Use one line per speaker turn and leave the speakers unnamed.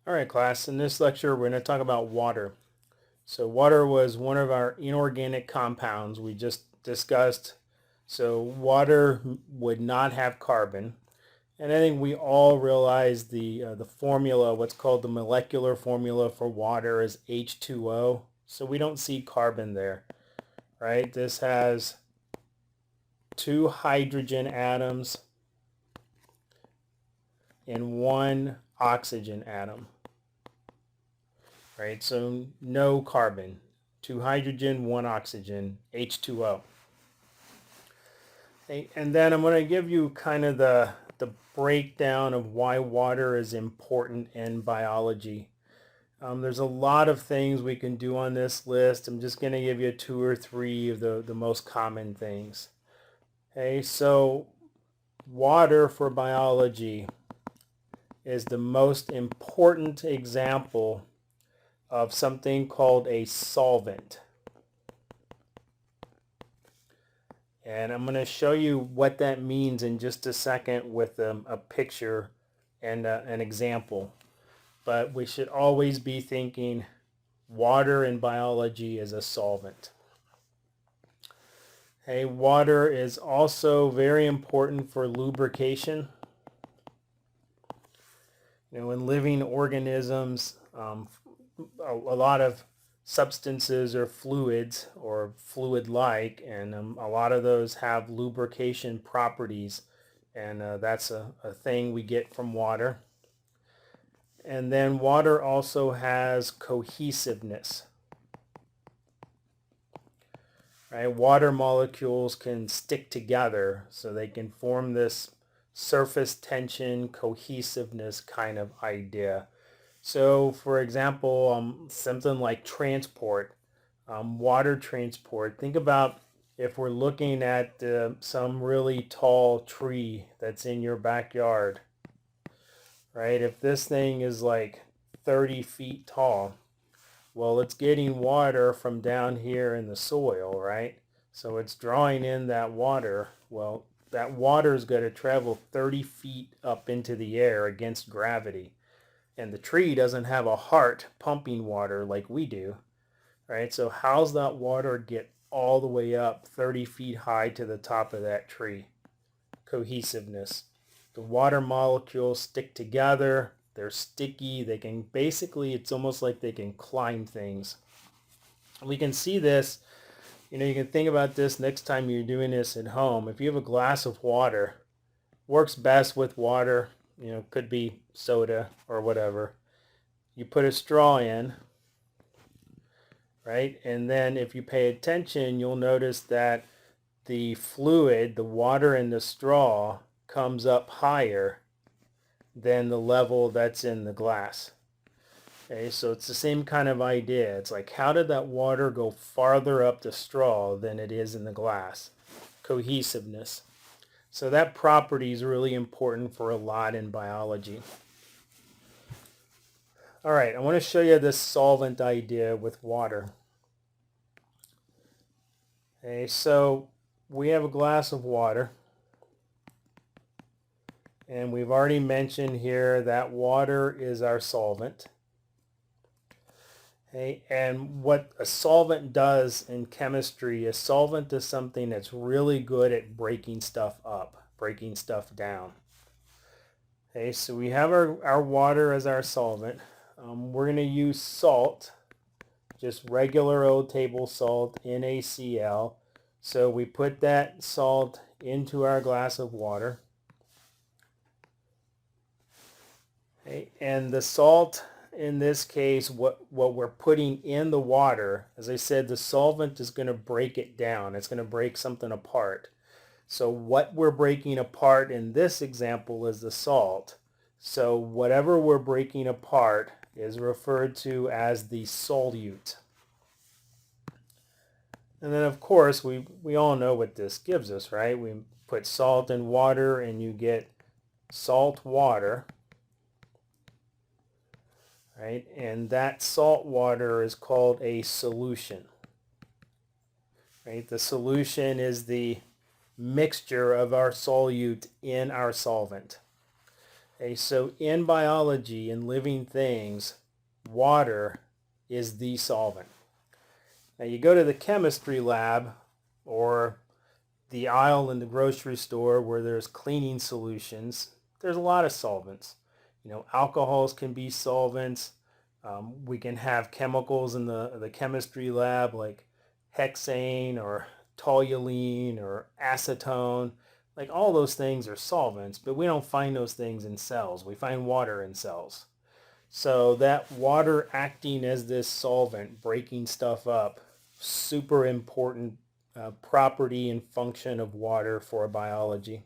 All right, class. In this lecture, we're going to talk about water. So water was one of our inorganic compounds we just discussed. So water would not have carbon. And I think we all realize the formula, what's called the molecular formula for water is H2O. So we don't see carbon there, right? This has two hydrogen atoms and one oxygen atom. Right? So no carbon, two hydrogen, one oxygen, H2O. Okay, and then I'm going to give you kind of the breakdown of why water is important in biology. There's a lot of things we can do on this list. I'm just going to give you two or three of the most common things. Okay, so water for biology is the most important example of something called a solvent. And I'm going to show you what that means in just a second with a picture and an example. But we should always be thinking water in biology is a solvent. Hey, water is also very important for lubrication. In living organisms, a lot of substances or fluids or fluid-like, and a lot of those have lubrication properties, and that's a thing we get from water. And then water also has cohesiveness. Right? Water molecules can stick together, so they can form this surface tension cohesiveness kind of idea. So for example, something like transport, water transport. Think about if we're looking at some really tall tree that's in your backyard, right? If this thing is like 30 feet tall, well, it's getting water from down here in the soil, right? So it's drawing in that water. Well, that water is going to travel 30 feet up into the air against gravity. And the tree doesn't have a heart pumping water like we do, right? So how's that water get all the way up 30 feet high to the top of that tree? Cohesiveness. The water molecules stick together. They're sticky. They can basically, it's almost like they can climb things. We can see this, you can think about this next time you're doing this at home. If you have a glass of water, works best with water, could be soda or whatever. You put a straw in, right? And then if you pay attention, you'll notice that the fluid, the water in the straw, comes up higher than the level that's in the glass. Okay, so it's the same kind of idea. It's like, how did that water go farther up the straw than it is in the glass? Cohesiveness. So that property is really important for a lot in biology. All right, I want to show you this solvent idea with water. Okay, so we have a glass of water. And we've already mentioned here that water is our solvent. Okay, and what a solvent does in chemistry, a solvent is something that's really good at breaking stuff up, breaking stuff down. Okay, so we have our water as our solvent. We're going to use salt, just regular old table salt, NaCl. So we put that salt into our glass of water. Okay, and the salt, in this case, what we're putting in the water, as I said, the solvent is going to break it down. It's going to break something apart. So what we're breaking apart in this example is the salt. So whatever we're breaking apart is referred to as the solute. And then of course we all know what this gives us, right? We put salt in water and you get salt water. Right? And that salt water is called a solution. Right? The solution is the mixture of our solute in our solvent. Okay, so in biology, in living things, water is the solvent. Now you go to the chemistry lab or the aisle in the grocery store where there's cleaning solutions. There's a lot of solvents. Alcohols can be solvents. We can have chemicals in the chemistry lab like hexane or toluene or acetone. Like all those things are solvents, but we don't find those things in cells. We find water in cells. So that water acting as this solvent, breaking stuff up, super important property and function of water for biology.